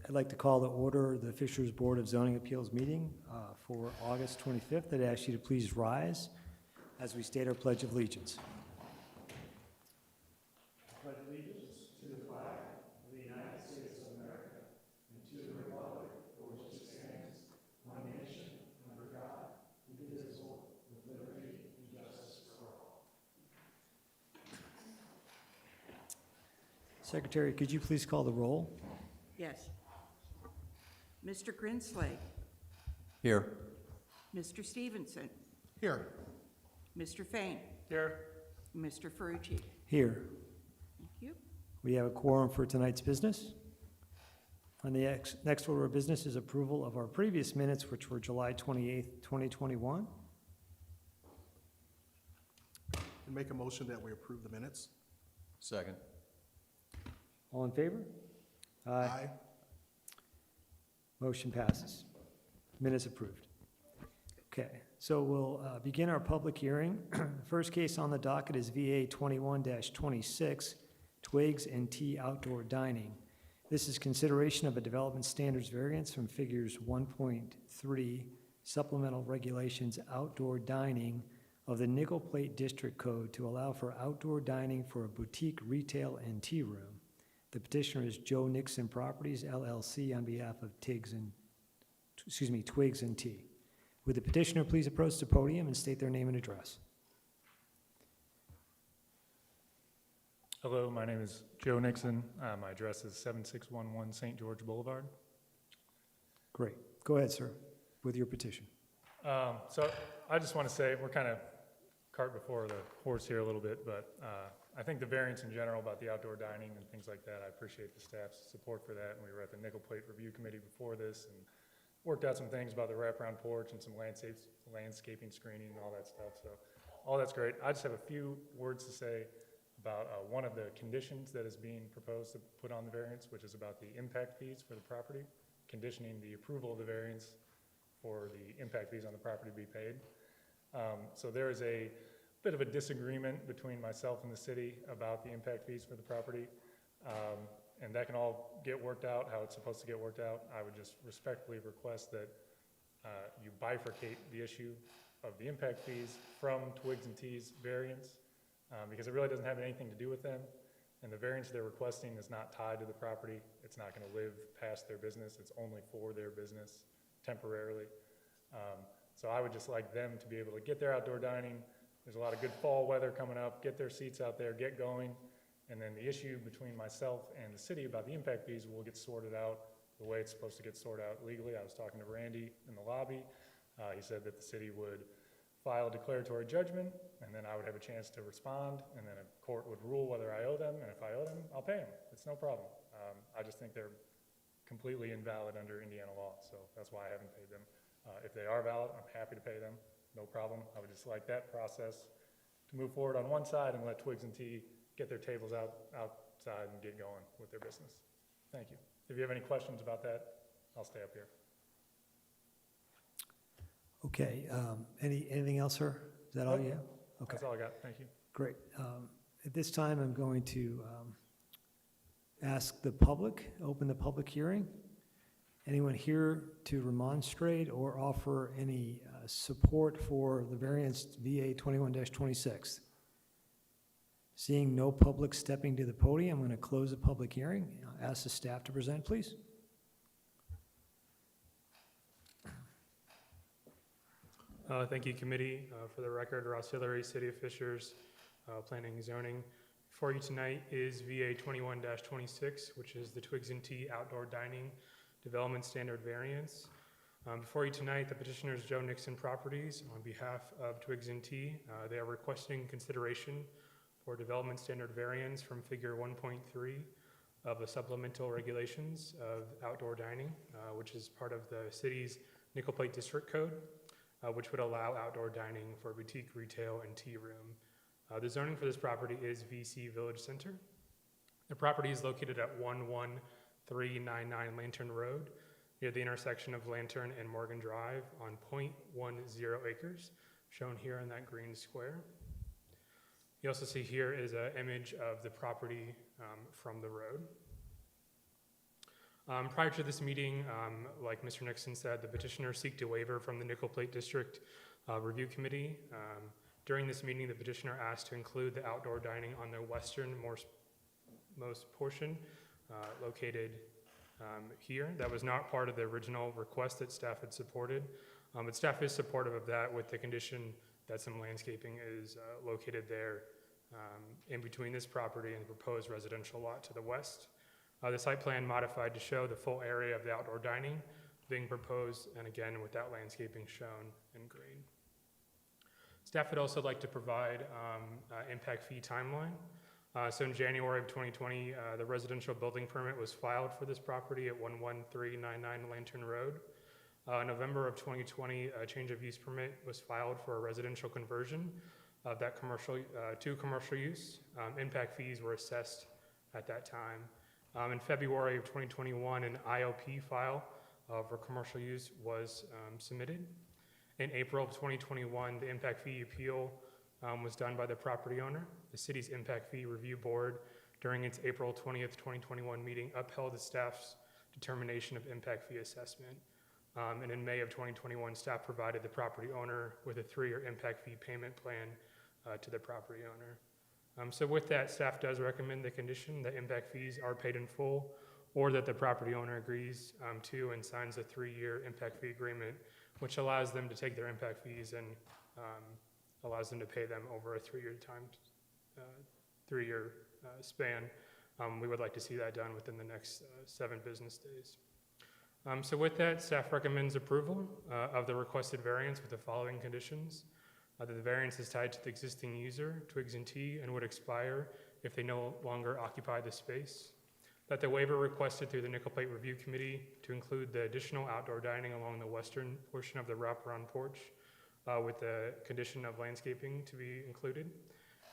I'd like to call to order the Fishers Board of Zoning Appeals meeting for August 25th. I'd ask you to please rise as we state our Pledge of Allegiance. I pledge allegiance to the flag of the United States of America and to the republic for which it stands, one nation, under God, indivisible, with liberty and justice for all. Secretary, could you please call the roll? Yes. Mr. Grinsley. Here. Mr. Stevenson. Here. Mr. Fain. Here. Mr. Ferrucci. Here. Thank you. We have a quorum for tonight's business. On the next order of business is approval of our previous minutes, which were July 28th, 2021. And make a motion that we approve the minutes. Second. All in favor? Aye. Motion passes. Minutes approved. Okay, so we'll begin our public hearing. First case on the docket is VA 21-26, Twigs and Tea Outdoor Dining. This is consideration of a development standards variance from figures 1.3 supplemental regulations outdoor dining of the Nickel Plate District Code to allow for outdoor dining for a boutique retail and tea room. The petitioner is Joe Nixon Properties, LLC, on behalf of Twigs and Tea. Would the petitioner please approach the podium and state their name and address? Hello, my name is Joe Nixon. My address is 7611 St. George Boulevard. Great. Go ahead, sir, with your petition. So I just want to say we're kind of cart before the horse here a little bit, but I think the variance in general about the outdoor dining and things like that, I appreciate the staff's support for that. And we were at the Nickel Plate Review Committee before this and worked out some things about the wraparound porch and some landscaping screening and all that stuff. So all that's great. I just have a few words to say about one of the conditions that is being proposed to put on the variance, which is about the impact fees for the property, conditioning the approval of the variance for the impact fees on the property to be paid. So there is a bit of a disagreement between myself and the city about the impact fees for the property. And that can all get worked out how it's supposed to get worked out. I would just respectfully request that you bifurcate the issue of the impact fees from Twigs and Tea's variance because it really doesn't have anything to do with them. And the variance they're requesting is not tied to the property. It's not going to live past their business. It's only for their business temporarily. So I would just like them to be able to get their outdoor dining. There's a lot of good fall weather coming up. Get their seats out there, get going. And then the issue between myself and the city about the impact fees will get sorted out the way it's supposed to get sorted out legally. I was talking to Randy in the lobby. He said that the city would file a declaratory judgment, and then I would have a chance to respond, and then a court would rule whether I owe them, and if I owe them, I'll pay them. It's no problem. I just think they're completely invalid under Indiana law, so that's why I haven't paid them. If they are valid, I'm happy to pay them. No problem. I would just like that process to move forward on one side and let Twigs and Tea get their tables outside and get going with their business. Thank you. If you have any questions about that, I'll stay up here. Okay. Anything else, sir? Is that all you have? Okay. That's all I got. Thank you. Great. At this time, I'm going to ask the public, open the public hearing. Anyone here to remonstrate or offer any support for the variance VA 21-26? Seeing no public stepping to the podium, I'm going to close the public hearing. I'll ask the staff to present, please. Thank you, committee. For the record, Ross Hillary, City of Fishers, Planning and Zoning. Before you tonight is VA 21-26, which is the Twigs and Tea Outdoor Dining Development Standard Variance. Before you tonight, the petitioner is Joe Nixon Properties. On behalf of Twigs and Tea, they are requesting consideration for development standard variance from figure 1.3 of the supplemental regulations of outdoor dining, which is part of the city's Nickel Plate District Code, which would allow outdoor dining for boutique retail and tea room. The zoning for this property is VC Village Center. The property is located at 11399 Lantern Road, near the intersection of Lantern and Morgan Drive on 0.10 acres, shown here in that green square. You also see here is an image of the property from the road. Prior to this meeting, like Mr. Nixon said, the petitioner seeked a waiver from the Nickel Plate District Review Committee. During this meeting, the petitioner asked to include the outdoor dining on the westernmost portion located here. That was not part of the original request that staff had supported, but staff is supportive of that with the condition that some landscaping is located there in between this property and the proposed residential lot to the west. The site plan modified to show the full area of the outdoor dining being proposed, and again with that landscaping shown in green. Staff would also like to provide impact fee timeline. So in January of 2020, the residential building permit was filed for this property at 11399 Lantern Road. November of 2020, a change of use permit was filed for a residential conversion of that to commercial use. Impact fees were assessed at that time. In February of 2021, an IOP file for commercial use was submitted. In April of 2021, the impact fee appeal was done by the property owner. The city's impact fee review board, during its April 20th, 2021 meeting, upheld the staff's determination of impact fee assessment. And in May of 2021, staff provided the property owner with a 3-year impact fee payment plan to the property owner. So with that, staff does recommend the condition that impact fees are paid in full, or that the property owner agrees to and signs a 3-year impact fee agreement, which allows them to take their impact fees and allows them to pay them over a 3-year span. We would like to see that done within the next 7 business days. So with that, staff recommends approval of the requested variance with the following conditions. That the variance is tied to the existing user, Twigs and Tea, and would expire if they no longer occupy the space. That the waiver requested through the Nickel Plate Review Committee to include the additional outdoor dining along the western portion of the wraparound porch with the condition of landscaping to be included.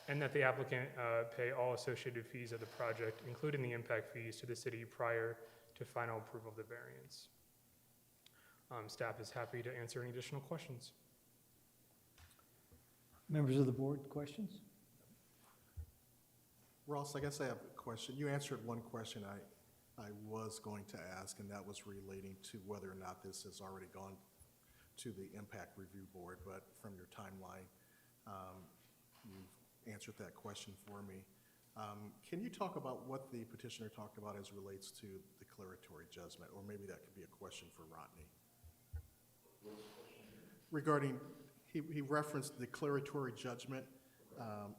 And that the applicant pay all associated fees of the project, including the impact fees, to the city prior to final approval of the variance. Staff is happy to answer any additional questions. Members of the board, questions? Ross, I guess I have a question. You answered one question I was going to ask, and that was relating to whether or not this has already gone to the impact review board, but from your timeline, you've answered that question for me. Can you talk about what the petitioner talked about as relates to declaratory judgment, or maybe that could be a question for Rodney? Regarding, he referenced declaratory judgment,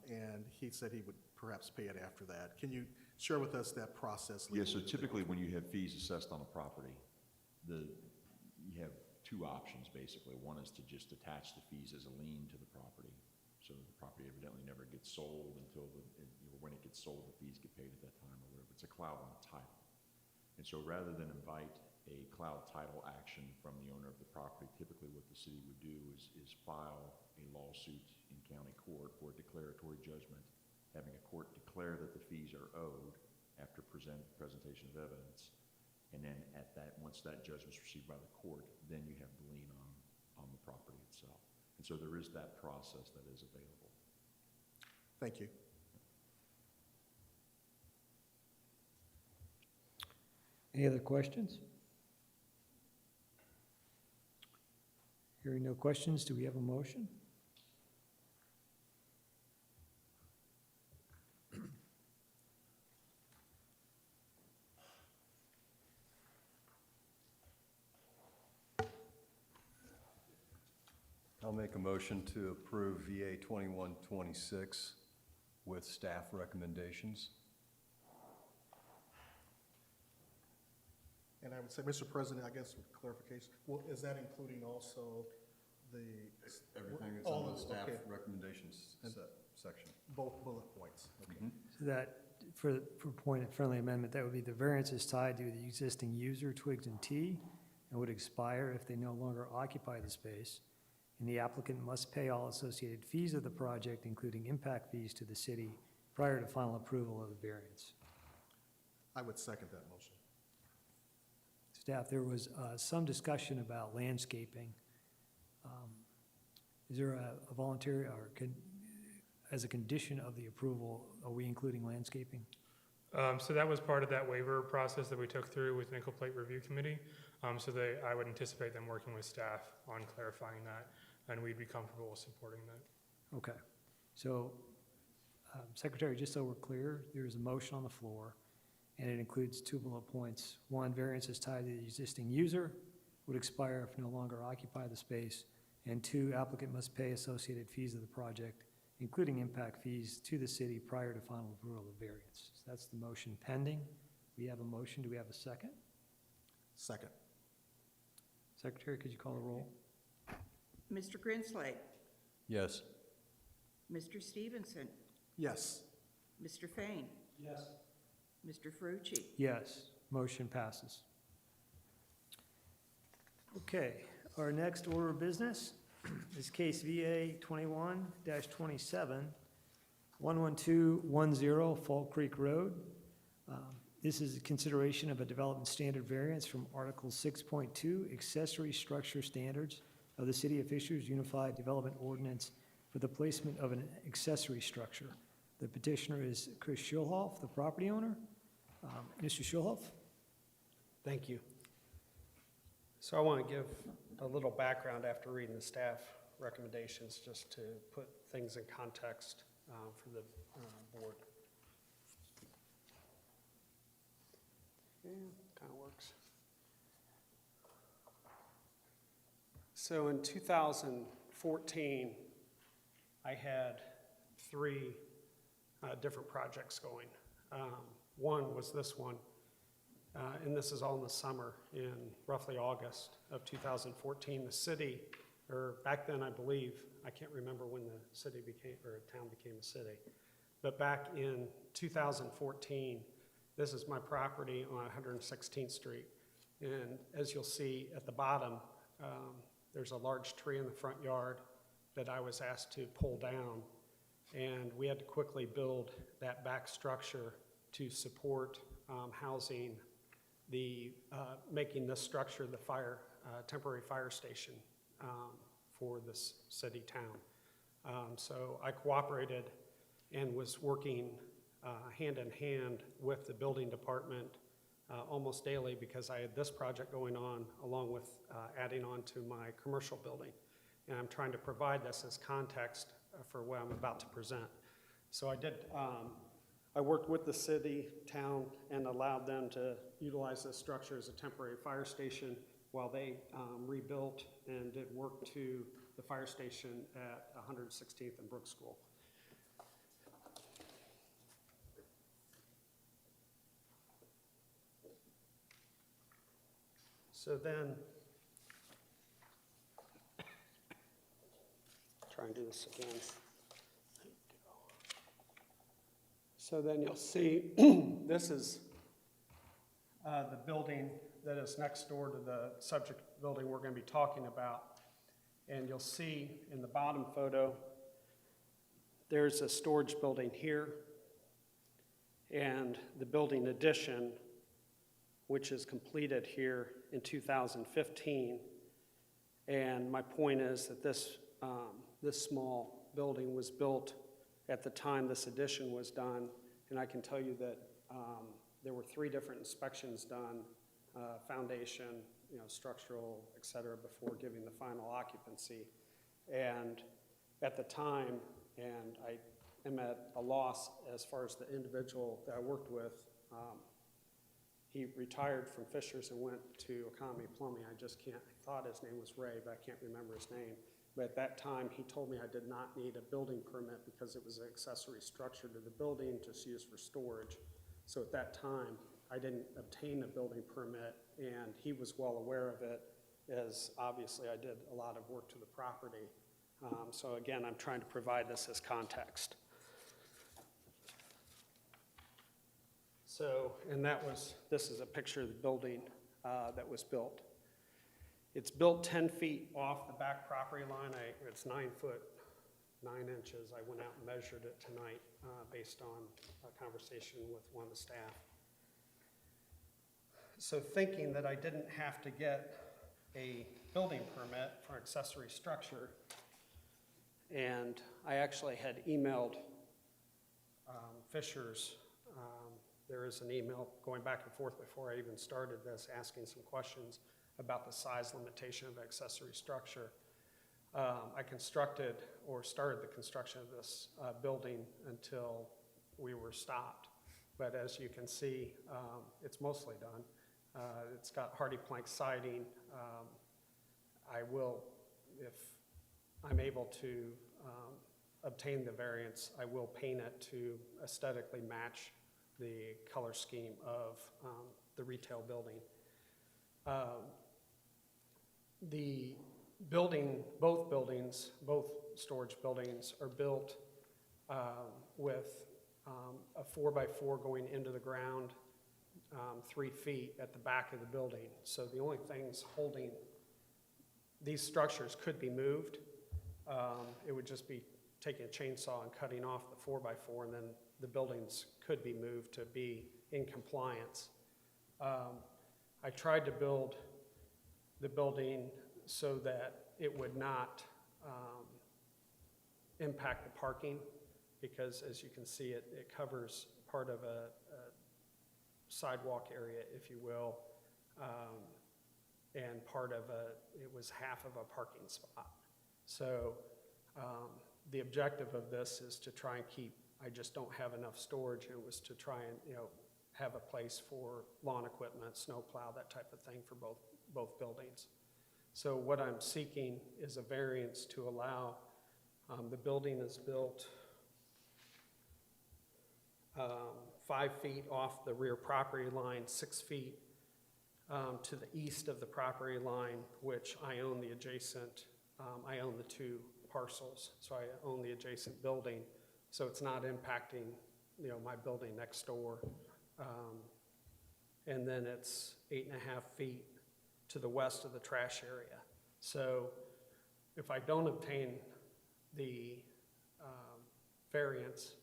and he said he would perhaps pay it after that. Can you share with us that process? Yeah, so typically when you have fees assessed on a property, you have 2 options basically. One is to just attach the fees as a lien to the property. So the property evidently never gets sold until when it gets sold, the fees get paid at that time or whatever. It's a cloud on title. And so rather than invite a cloud title action from the owner of the property, typically what the city would do is file a lawsuit in county court for a declaratory judgment, having a court declare that the fees are owed after presentation of evidence. And then once that judgment is received by the court, then you have the lien on the property itself. And so there is that process that is available. Thank you. Any other questions? Hearing no questions, do we have a motion? I'll make a motion to approve VA 2126 with staff recommendations. And I would say, Mr. President, I guess with clarification, well, is that including also the? Everything that's all on of the it, staff okay. recommendations section. Both bullet points, okay. So that, for point of friendly amendment, that would be the variance is tied to the existing user, Twigs and Tea, and would expire if they no longer occupy the space. And the applicant must pay all associated fees of the project, including impact fees to the city, prior to final approval of the variance. I would second that motion. Staff, there was some discussion about landscaping. Is there a voluntary, or as a condition of the approval, are we including landscaping? So that was part of that waiver process that we took through with Nickel Plate Review Committee. I would anticipate them working with staff on clarifying that, and we'd be comfortable with supporting that. Okay. So, Secretary, just so we're clear, there's a motion on the floor, and it includes 2 bullet points. 1, variances tied to the existing user would expire if no longer occupy the space. And 2, applicant must pay associated fees of the project, including impact fees, to the city prior to final approval of the variance. So that's the motion pending. We have a motion. Do we have a second? Second. Secretary, could you call the roll? Mr. Grinsley, Yes. Mr. Stevenson, Yes. Mr. Fain, Yes. Mr. Ferrucci. Yes, motion passes. Okay, our next order of business is case VA 21-27, 11210 Fall Creek Road. This is a consideration of a development standard variance from Article 6.2, Accessory Structure Standards of the City of Fishers Unified Development Ordinance for the placement of an accessory structure. The petitioner is Chris Schulhoff, the property owner. Mr. Schulhoff? Thank you. So I want to give a little background after reading the staff recommendations, just to put things in context for the board. Yeah, kind of works. So in 2014, I had 3 different projects going. One was this one, and this is all in the summer, in roughly August of 2014. The city, or back then I believe, I can't remember when the city became, or a town became a city, but back in 2014, this is my property on 116th Street. And as you'll see at the bottom, there's a large tree in the front yard that I was asked to pull down. And we had to quickly build that back structure to support housing making this structure the temporary fire station for this city town. So I cooperated and was working hand in hand with the building department almost daily, because I had this project going on along with adding on to my commercial building. And I'm trying to provide this as context for what I'm about to present. So I worked with the city, town, and allowed them to utilize this structure as a temporary fire station while they rebuilt and did work to the fire station at 116th and Brook School. So then, try and do this again. So then you'll see, this is the building that is next door to the subject building we're going to be talking about. And you'll see in the bottom photo, there's a storage building here, and the building addition, which is completed here in 2015. And my point is that this small building was built at the time this addition was done, and I can tell you that there were 3 different inspections done, foundation, structural, et cetera, before giving the final occupancy. And at the time, and I am at a loss as far as the individual that I worked with, he retired from Fishers and went to Economy Plumbing. I thought his name was Ray, but I can't remember his name. But at that time, he told me I did not need a building permit because it was an accessory structure to the building, just used for storage. So at that time, I didn't obtain a building permit, and he was well aware of it, as obviously I did a lot of work to the property. So again, I'm trying to provide this as context. So, and this is a picture of the building that was built. It's built 10 feet off the back property line. It's 9 foot, 9 inches. I went out and measured it tonight based on a conversation with one of the staff. So thinking that I didn't have to get a building permit for accessory structure, and I actually had emailed Fishers There is an email going back and forth before I even started this, asking some questions about the size limitation of accessory structure. I constructed or started the construction of this building until we were stopped. But as you can see, it's mostly done. It's got hardy plank siding. I will, if I'm able to obtain the variance, I will paint it to aesthetically match the color scheme of the retail building. The building, both buildings, both storage buildings are built with a 4x4 going into the ground 3 feet at the back of the building. So the only things holding these structures could be moved. It would just be taking a chainsaw and cutting off the 4x4, and then the buildings could be moved to be in compliance. I tried to build the building so that it would not impact the parking, because as you can see, it covers part of a sidewalk area, if you will, and part of it was half of a parking spot. So the objective of this is to try and keep, I just don't have enough storage, and it was to try and, have a place for lawn equipment, snow plow, that type of thing for both buildings. So what I'm seeking is a variance to allow, the building is built 5 feet off the rear property line, 6 feet to the east of the property line, which I own the adjacent, I own the 2 parcels, so I own the adjacent building, so it's not impacting, my building next door. And then it's 8.5 feet to the west of the trash area. So if I don't obtain the variance,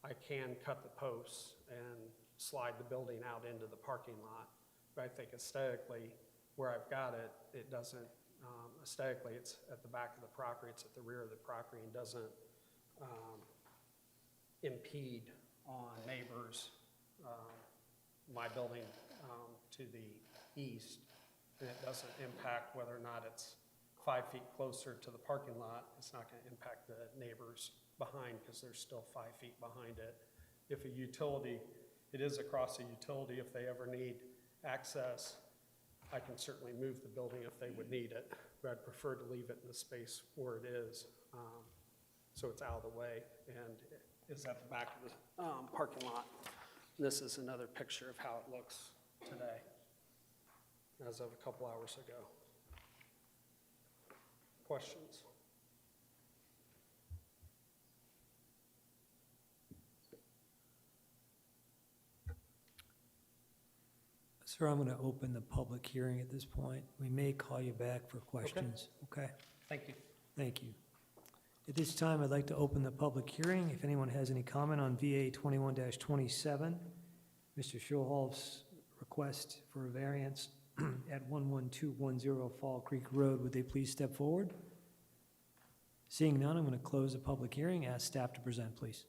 I can cut the posts and slide the building out into the parking lot. But I think aesthetically, where I've got it, it doesn't, aesthetically, it's at the back of the property, it's at the rear of the property, and doesn't impede on neighbors, my building to the east, and it doesn't impact whether or not it's 5 feet closer to the parking lot. It's not going to impact the neighbors behind, because they're still 5 feet behind it. If a utility, it is across a utility, if they ever need access, I can certainly move the building if they would need it, but I'd prefer to leave it in the space where it is, so it's out of the way, and it is at the back of the parking lot. This is another picture of how it looks today, as of a couple hours ago. Questions? Sir, I'm going to open the public hearing at this point. We may call you back for questions. Okay? Thank you. Thank you. At this time, I'd like to open the public hearing. If anyone has any comment on VA 21-27, Mr. Schulholz's request for a variance at 11210 Fall Creek Road, would they please step forward? Seeing none, I'm going to close the public hearing. Ask staff to present, please.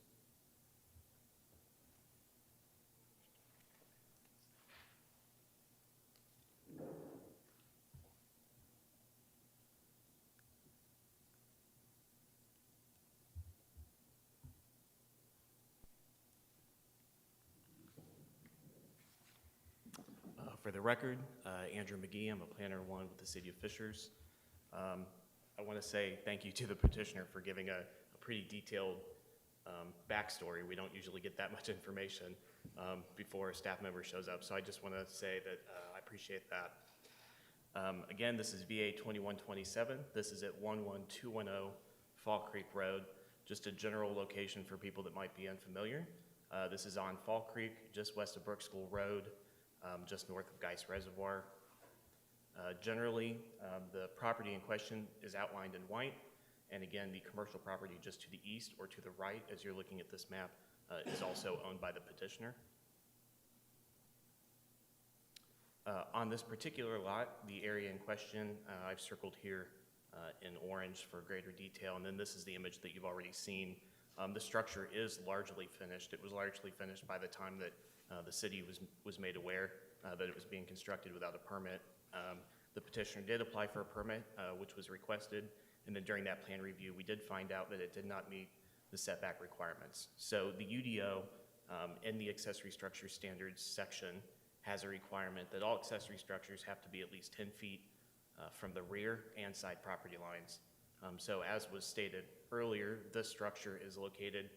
For the record, Andrew McGee, I'm a planner 1 with the City of Fishers. I want to say thank you to the petitioner for giving a pretty detailed backstory. We don't usually get that much information before a staff member shows up, so I just want to say that I appreciate that. Again, this is VA 2127. This is at 11210 Fall Creek Road, just a general location for people that might be unfamiliar. This is on Fall Creek, just west of Brook School Road, just north of Geist Reservoir. Generally, the property in question is outlined in white, and again, the commercial property just to the east or to the right, as you're looking at this map, is also owned by the petitioner. On this particular lot, the area in question, I've circled here in orange for greater detail, and then this is the image that you've already seen. The structure is largely finished. It was largely finished by the time that The city was made aware that it was being constructed without a permit. The petitioner did apply for a permit, which was requested, and then during that plan review, we did find out that it did not meet the setback requirements. So the UDO in the accessory structure standards section has a requirement that all accessory structures have to be at least 10 feet from the rear and side property lines. So as was stated earlier, this structure is located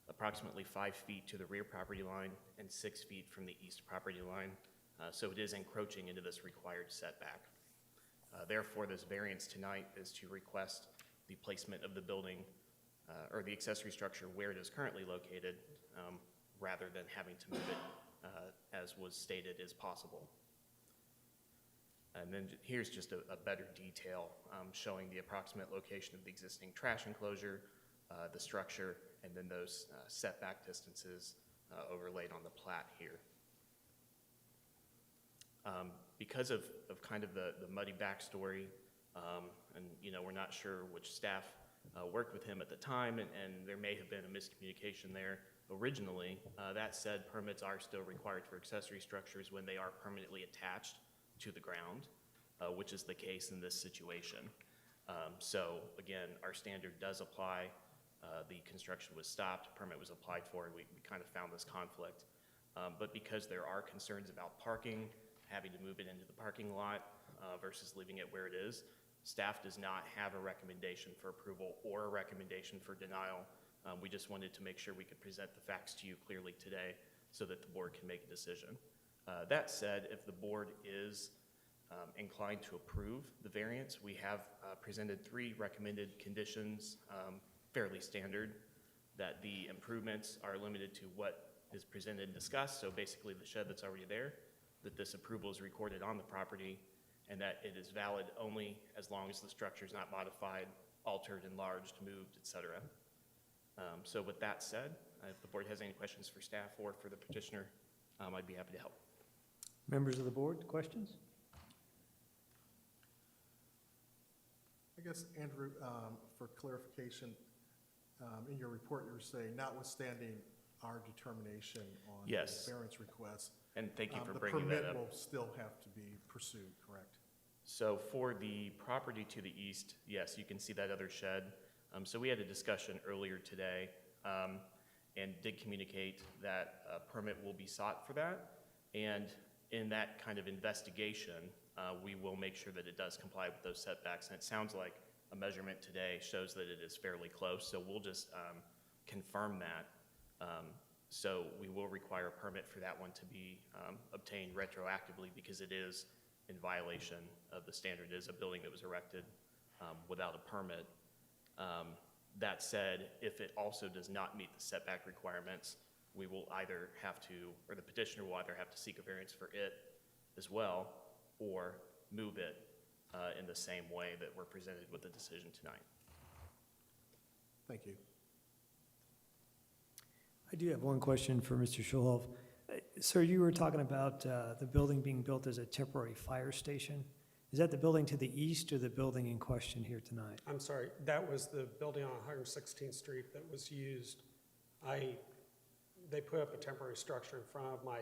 approximately 5 feet to the rear property line and 6 feet from the east property line. So it is encroaching into this required setback. Therefore, this variance tonight is to request the placement of the building or the accessory structure where it is currently located, rather than having to move it, as was stated, is possible. And then here's just a better detail showing the approximate location of the existing trash enclosure, the structure, and then those setback distances overlaid on the plat here. Because of kind of the muddy backstory, and we're not sure which staff worked with him at the time, and there may have been a miscommunication there originally. That said, permits are still required for accessory structures when they are permanently attached to the ground, which is the case in this situation. So again, our standard does apply. The construction was stopped, permit was applied for, and we kind of found this conflict. But because there are concerns about parking, having to move it into the parking lot versus leaving it where it is, staff does not have a recommendation for approval or a recommendation for denial. We just wanted to make sure we could present the facts to you clearly today so that the board can make a decision. That said, if the board is inclined to approve the variance, we have presented 3 recommended conditions, fairly standard, that the improvements are limited to what is presented and discussed, so basically the shed that's already there, that this approval is recorded on the property, and that it is valid only as long as the structure is not modified, altered, enlarged, moved, etc. So with that said, if the board has any questions for staff or for the petitioner, I'd be happy to help. Members of the board, questions? I guess, Andrew, for clarification, in your report, you were saying, notwithstanding our determination on the Yes. variance request, And thank you for bringing that the up. permit will still have to be pursued, correct? So for the property to the east, yes, you can see that other shed. So we had a discussion earlier today and did communicate that a permit will be sought for that. And in that kind of investigation, we will make sure that it does comply with those setbacks. And it sounds like a measurement today shows that it is fairly close. So we'll just confirm that. So we will require a permit for that one to be obtained retroactively because it is in violation of the standard. It is a building that was erected without a permit. That said, if it also does not meet the setback requirements, we will either have to, or the petitioner will either have to seek a variance for it as well, or move it in the same way that we're presented with the decision tonight. Thank you. I do have one question for Mr. Schulhoff. Sir, you were talking about the building being built as a temporary fire station. Is that the building to the east or the building in question here tonight? I'm sorry, that was the building on 116th Street that was used. They put up a temporary structure in front of my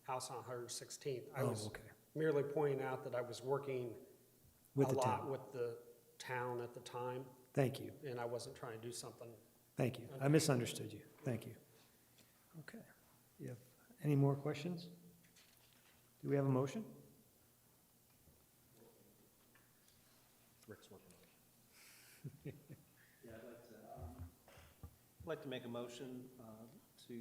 house on 116th. I was okay. merely pointing out that I was working With a the lot town. with the town at the time, Thank you. and I wasn't trying to do something. Thank you. I misunderstood you. Thank you. Okay. You have any more questions? Do we have a motion? Rick's working on it. Yeah, I'd like to make a motion to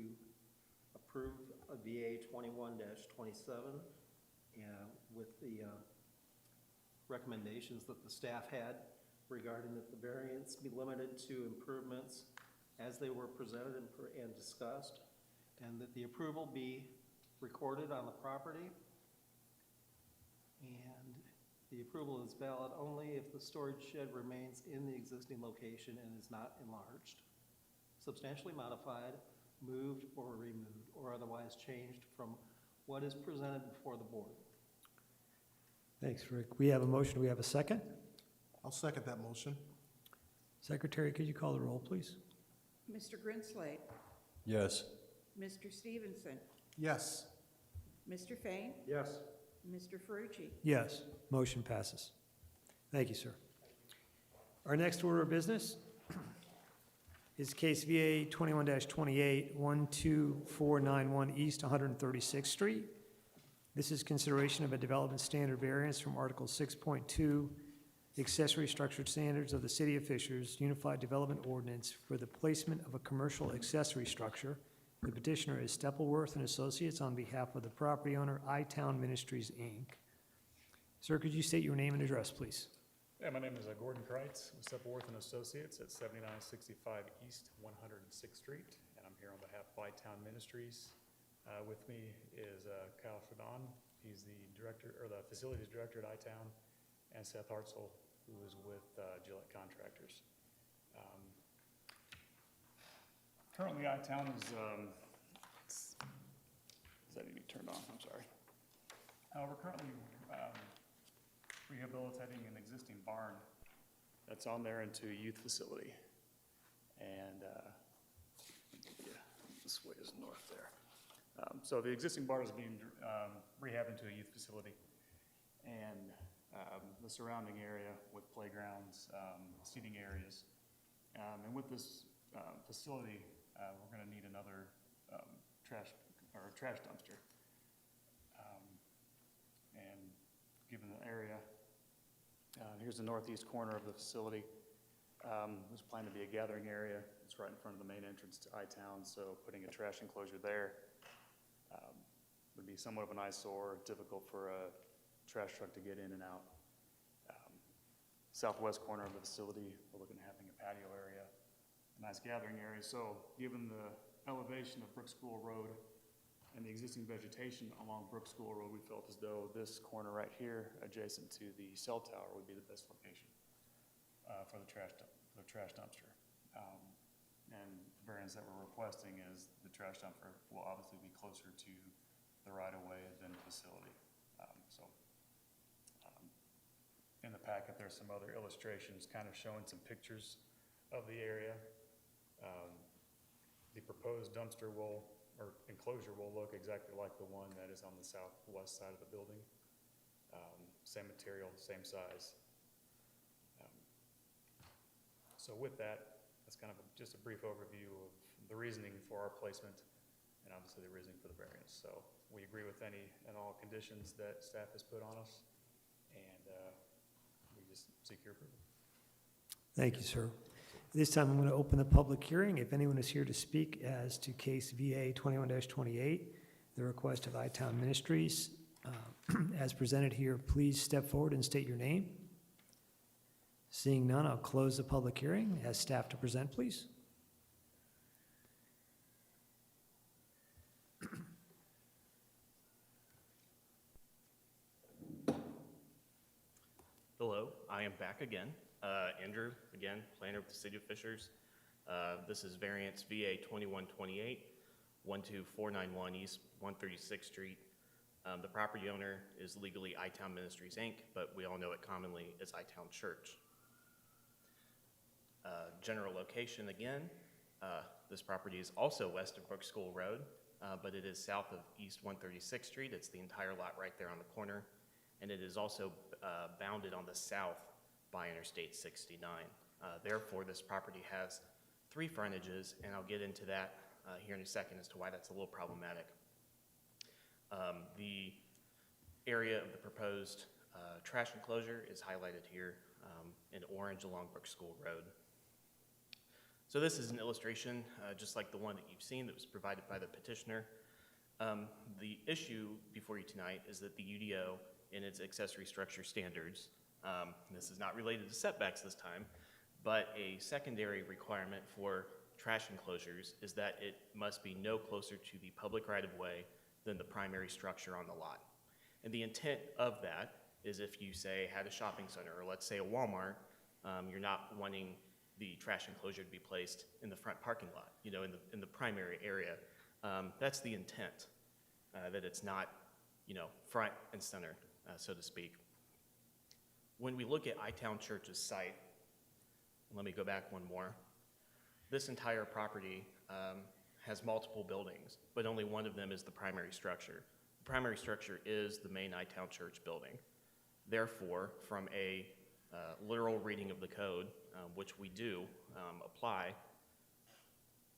approve a VA 21-27 with the recommendations that the staff had regarding that the variance be limited to improvements as they were presented and discussed, and that the approval be recorded on the property, and the approval is valid only if the storage shed remains in the existing location and is not enlarged, substantially modified, moved or removed, or otherwise changed from what is presented before the board. Thanks, Rick. We have a motion. Do we have a second? I'll second that motion. Secretary, could you call the roll, please? Mr. Grinsley, Yes. Mr. Stevenson, Yes. Mr. Fain? Yes. Mr. Ferrucci? Yes, motion passes. Thank you, sir. Our next order of business is case VA 21-28, 12491 East 136th Street. This is consideration of a development standard variance from Article 6.2, accessory structured standards of the City of Fishers Unified Development Ordinance for the placement of a commercial accessory structure. The petitioner is Steppenworth and Associates on behalf of the property owner, I-Town Ministries, Inc. Sir, could you state your name and address, please? Yeah, my name is Gordon Kreitz with Steppenworth and Associates at 7965 East 106th Street, and I'm here on behalf of I-Town Ministries. With me is Kyle Shadon. He's the director, or the facilities director at I-Town, and Seth Hartzell, who is with Gillette Contractors. Currently, I-Town is that need to be turned on? I'm sorry. We're currently rehabilitating an existing barn that's on there into a youth facility. And yeah, this way is north there. So the existing barn is being rehabbed into a youth facility. And the surrounding area with playgrounds, seating areas. And with this facility, we're going to need another trash dumpster. And given the area, here's the northeast corner of the facility. This planned to be a gathering area. It's right in front of the main entrance to I-Town, so putting a trash enclosure there would be somewhat of an eyesore, difficult for a trash truck to get in and out. Southwest corner of the facility, we're looking at having a patio area, a nice gathering area. So given the elevation of Brook School Road and the existing vegetation along Brook School Road, we felt as though this corner right here, adjacent to the cell tower, would be the best location for the trash dumpster. And the variance that we're requesting is the trash dumpster will obviously be closer to the right-of-way than the facility. In the packet, there's some other illustrations kind of showing some pictures of the area. The proposed dumpster or enclosure will look exactly like the one that is on the southwest side of the building. Same material, same size. So with that, that's kind of just a brief overview of the reasoning for our placement and obviously the reasoning for the variance. So we agree with any and all conditions that staff has put on us, and we just seek your approval. Thank you, sir. This time, I'm going to open the public hearing. If anyone is here to speak as to case VA 21-28, the request of I-Town Ministries, as presented here, please step forward and state your name. Seeing none, I'll close the public hearing. Ask staff to present, please. Hello, I am back again. Andrew, again, planner with the City of Fishers. This is variance VA 2128, 12491 East 136th Street. The property owner is legally I-Town Ministries, Inc., but we all know it commonly as I-Town Church. General location, again, this property is also west of Brook School Road, but it is south of East 136th Street. It's the entire lot right there on the corner, and it is also bounded on the south by Interstate 69. Therefore, this property has 3 frontages, and I'll get into that here in a second as to why that's a little problematic. The area of the proposed trash enclosure is highlighted here in orange along Brook School Road. So this is an illustration, just like the one that you've seen that was provided by the petitioner. The issue before you tonight is that the UDO in its accessory structure standards, this is not related to setbacks this time, but a secondary requirement for trash enclosures is that it must be no closer to the public right-of-way than the primary structure on the lot. And the intent of that is if you, say, had a shopping center, or let's say a Walmart, you're not wanting the trash enclosure to be placed in the front parking lot, in the primary area. That's the intent, that it's not, front and center, so to speak. When we look at I-Town Church's site, let me go back one more. This entire property has multiple buildings, but only one of them is the primary structure. The primary structure is the main I-Town Church building. Therefore, from a literal reading of the code, which we do apply,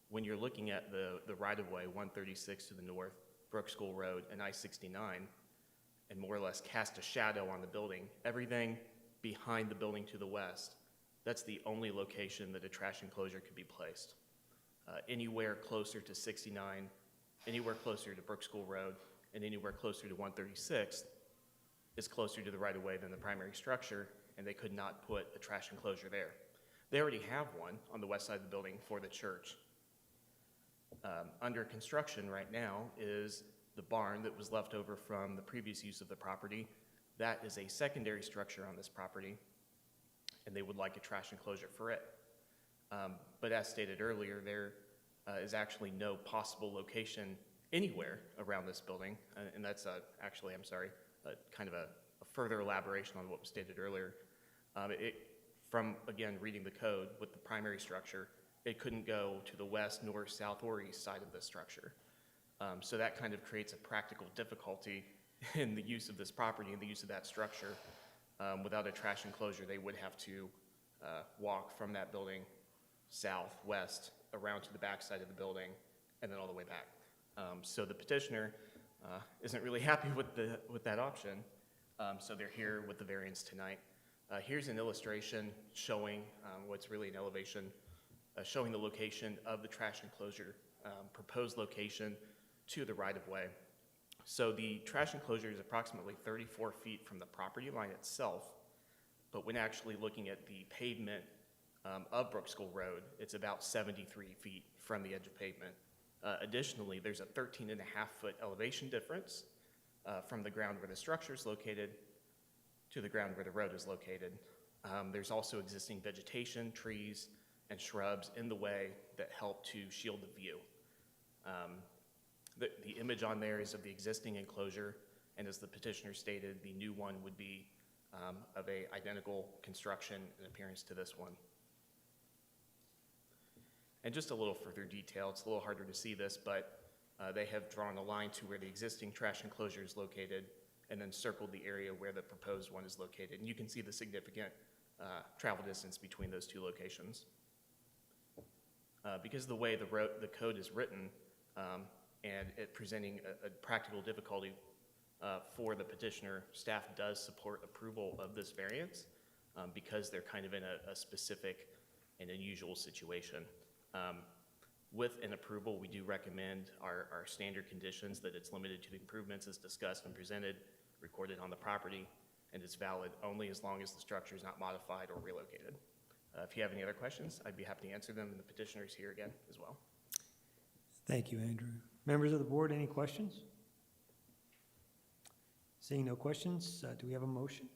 when you're looking at the right-of-way, 136 to the north, Brook School Road, and I-69, and more or less cast a shadow on the building, everything behind the building to the west, that's the only location that a trash enclosure could be placed. Anywhere closer to 69, anywhere closer to Brook School Road, and anywhere closer to 136 is closer to the right-of-way than the primary structure, and they could not put a trash enclosure there. They already have one on the west side of the building for the church. Under construction right now is the barn that was left over from the previous use of the property. That is a secondary structure on this property, and they would like a trash enclosure for it. But as stated earlier, there is actually no possible location anywhere around this building, and that's actually, I'm sorry, kind of a further elaboration on what was stated earlier. From, again, reading the code with the primary structure, it couldn't go to the west, north, south, or east side of the structure. So that kind of creates a practical difficulty in the use of this property and the use of that structure. Without a trash enclosure, they would have to walk from that building south, west, around to the back side of the building, and then all the way back. So the petitioner isn't really happy with that option, so they're here with the variance tonight. Here's an illustration showing what's really an elevation, showing the location of the trash enclosure, proposed location to the right-of-way. So the trash enclosure is approximately 34 feet from the property line itself, but when actually looking at the pavement of Brook School Road, it's about 73 feet from the edge of pavement. Additionally, there's a 13.5-foot elevation difference from the ground where the structure is located to the ground where the road is located. There's also existing vegetation, trees, and shrubs in the way that help to shield the view. The image on there is of the existing enclosure, and as the petitioner stated, the new one would be of a identical construction and appearance to this one. And just a little further detail, it's a little harder to see this, but they have drawn a line to where the existing trash enclosure is located and then circled the area where the proposed one is located. And you can see the significant travel distance between those two locations. Because of the way the code is written and it presenting a practical difficulty for the petitioner, staff does support approval of this variance because they're kind of in a specific and unusual situation. With an approval, we do recommend our standard conditions that it's limited to the improvements as discussed and presented, recorded on the property, and it's valid only as long as the structure is not modified or relocated. If you have any other questions, I'd be happy to answer them, and the petitioner is here again as well. Thank you, Andrew. Members of the board, any questions? Seeing no questions, do we have a motion?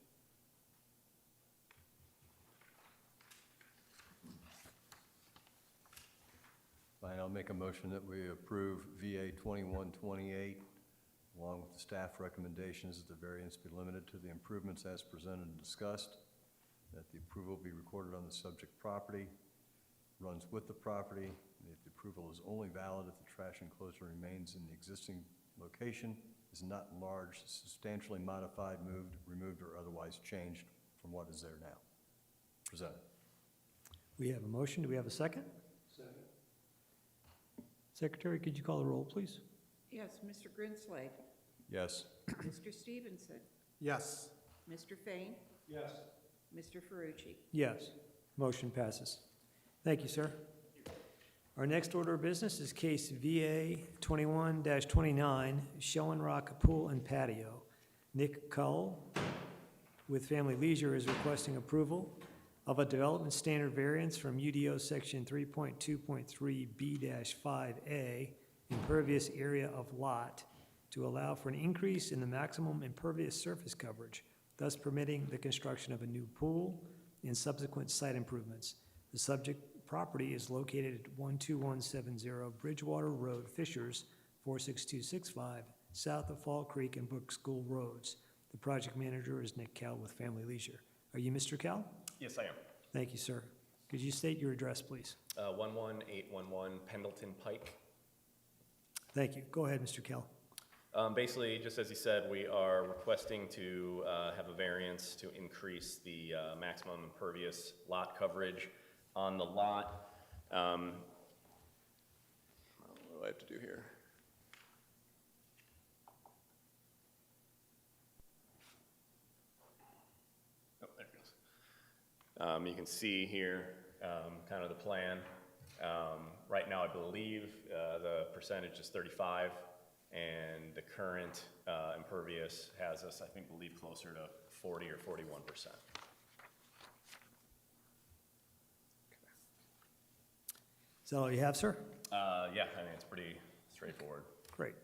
Fine, I'll make a motion that we approve VA 2128 along with the staff recommendations that the variance be limited to the improvements as presented and discussed, that the approval be recorded on the subject property, runs with the property, that the approval is only valid if the trash enclosure remains in the existing location, is not enlarged, substantially modified, moved, removed, or otherwise changed from what is there now. Presented. We have a motion. Do we have a second? Second. Secretary, could you call the roll, please? Yes, Mr. Grinslade. Yes. Mr. Stevenson. Yes. Mr. Fain. Yes. Mr. Ferrucci. Yes. Motion passes. Thank you, sir. Our next order of business is case VA 21-29, Showing Rock Pool and Patio. Nick Cull with Family Leisure is requesting approval of a development standard variance from UDO section 3.2.3B-5A, impervious area of lot, to allow for an increase in the maximum impervious surface coverage, thus permitting the construction of a new pool and subsequent site improvements. The subject property is located at 12170 Bridgewater Road, Fishers, 46265, south of Fall Creek and Brook School Roads. The project manager is Nick Cal with Family Leisure. Are you Mr. Cal? Yes, I am. Thank you, sir. Could you state your address, please? 11811 Pendleton Pike, Thank you. Go ahead, Mr. Kell. Basically, just as he said, we are requesting to have a variance to increase the maximum impervious lot coverage on the lot. What do I have to do here? Oh, there it goes. You can see here kind of the plan. Right now, I believe the percentage is 35, and the current impervious has us, I believe, closer to 40 or 41%. Is that all you have, sir? Yeah, I mean, it's pretty straightforward. Great.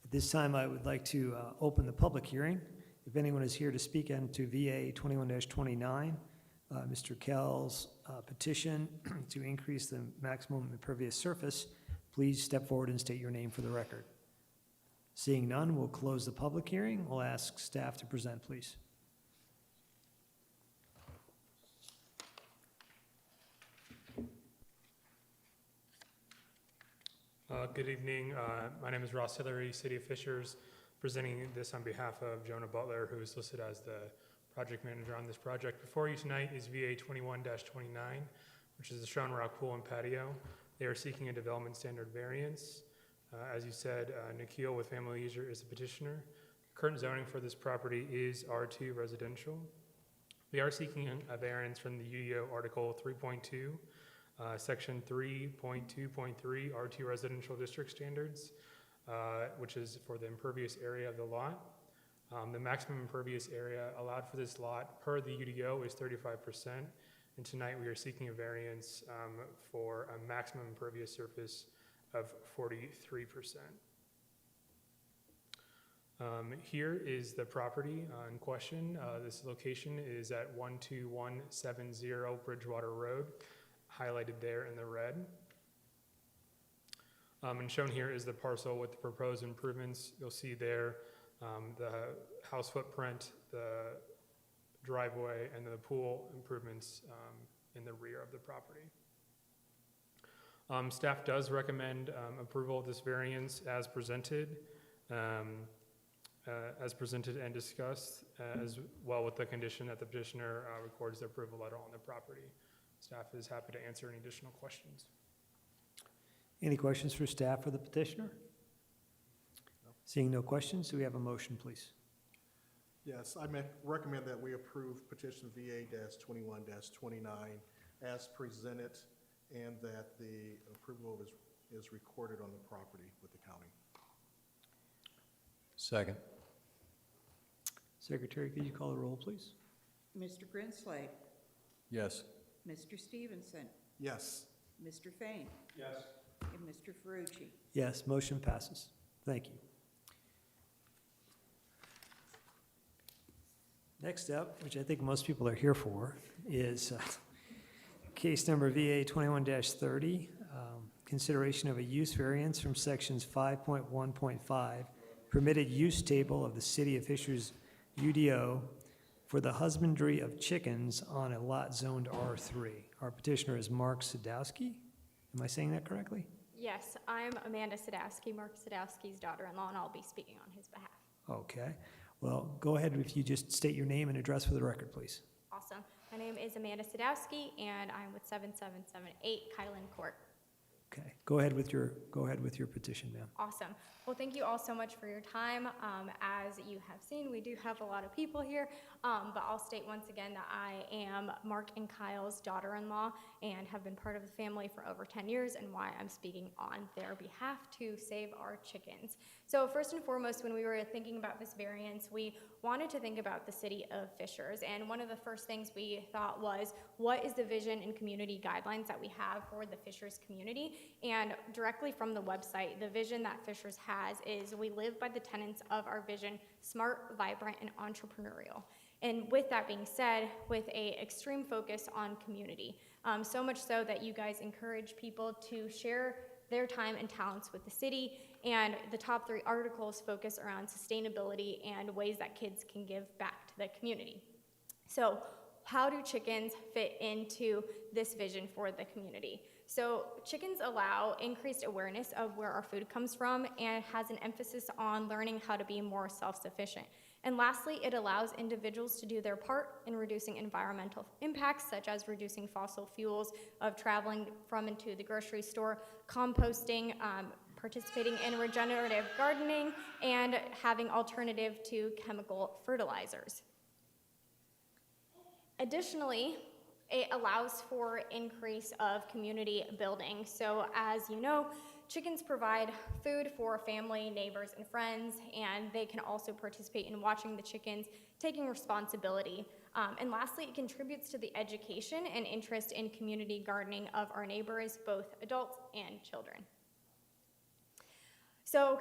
At this time, I would like to open the public hearing. If anyone is here to speak into VA 21-29, Mr. Kell's petition to increase the maximum impervious surface, please step forward and state your name for the record. Seeing none, we'll close the public hearing. We'll ask staff to present, please. Good evening. My name is Ross Hillary, City of Fishers, presenting this on behalf of Jonah Butler, who is listed as the project manager on this project. Before you tonight is VA 21-29, which is the Stone Rock Pool and Patio. They are seeking a development standard variance. As you said, Nikhil with Family Leisure is the petitioner. Current zoning for this property is R2 residential. We are seeking a variance from the UDO Article 3.2, Section 3.2.3 R2 residential district standards, which is for the impervious area of the lot. The maximum impervious area allowed for this lot per the UDO is 35%, and tonight we are seeking a variance for a maximum impervious surface of 43%. Here is the property in question. This location is at 12170 Bridgewater Road, highlighted there in the red. And shown here is the parcel with the proposed improvements. You'll see there the house footprint, the driveway, and the pool improvements in the rear of the property. Staff does recommend approval of this variance as presented and discussed, as well with the condition that the petitioner records the approval letter on the property. Staff is happy to answer any additional questions. Any questions for staff or the petitioner? Seeing no questions, do we have a motion, please? Yes, I recommend that we approve petition VA-21-29 as presented, and that the approval is recorded on the property with the county. Second. Secretary, could you call the roll, please? Mr. Grinslade, Yes. Mr. Stevenson, Yes. Mr. Fain, Yes. and Mr. Ferrucci. Yes, motion passes. Thank you. Next up, which I think most people are here for, is case number VA 21-30, consideration of a use variance from sections 5.1.5, permitted use table of the City of Fishers UDO for the husbandry of chickens on a lot zoned R3. Our petitioner is Mark Sadowski. Am I saying that correctly? Yes, I'm Amanda Sadowski, Mark Sadowski's daughter-in-law, and I'll be speaking on his behalf. Okay. Well, go ahead if you just state your name and address for the record, please. Awesome. My name is Amanda Sadowski, and I'm with 7778 Kylan Court. Okay. Go ahead with your petition, ma'am. Awesome. Well, thank you all so much for your time. As you have seen, we do have a lot of people here, but I'll state once again that I am Mark and Kyle's daughter-in-law and have been part of the family for over 10 years, and why I'm speaking on their behalf to save our chickens. So first and foremost, when we were thinking about this variance, we wanted to think about the City of Fishers, and one of the first things we thought was, what is the vision and community guidelines that we have for the Fishers community? And directly from the website, the vision that Fishers has is we live by the tenets of our vision: smart, vibrant, and entrepreneurial. And with that being said, with an extreme focus on community, so much so that you guys encourage people to share their time and talents with the city, and the top 3 articles focus around sustainability and ways that kids can give back to the community. So how do chickens fit into this vision for the community? So chickens allow increased awareness of where our food comes from and has an emphasis on learning how to be more self-sufficient. And lastly, it allows individuals to do their part in reducing environmental impacts, such as reducing fossil fuels of traveling from and to the grocery store, composting, participating in regenerative gardening, and having alternative to chemical fertilizers. Additionally, it allows for increase of community building. So as you know, chickens provide food for family, neighbors, and friends, and they can also participate in watching the chickens, taking responsibility. And lastly, it contributes to the education and interest in community gardening of our neighbors, both adults and children. So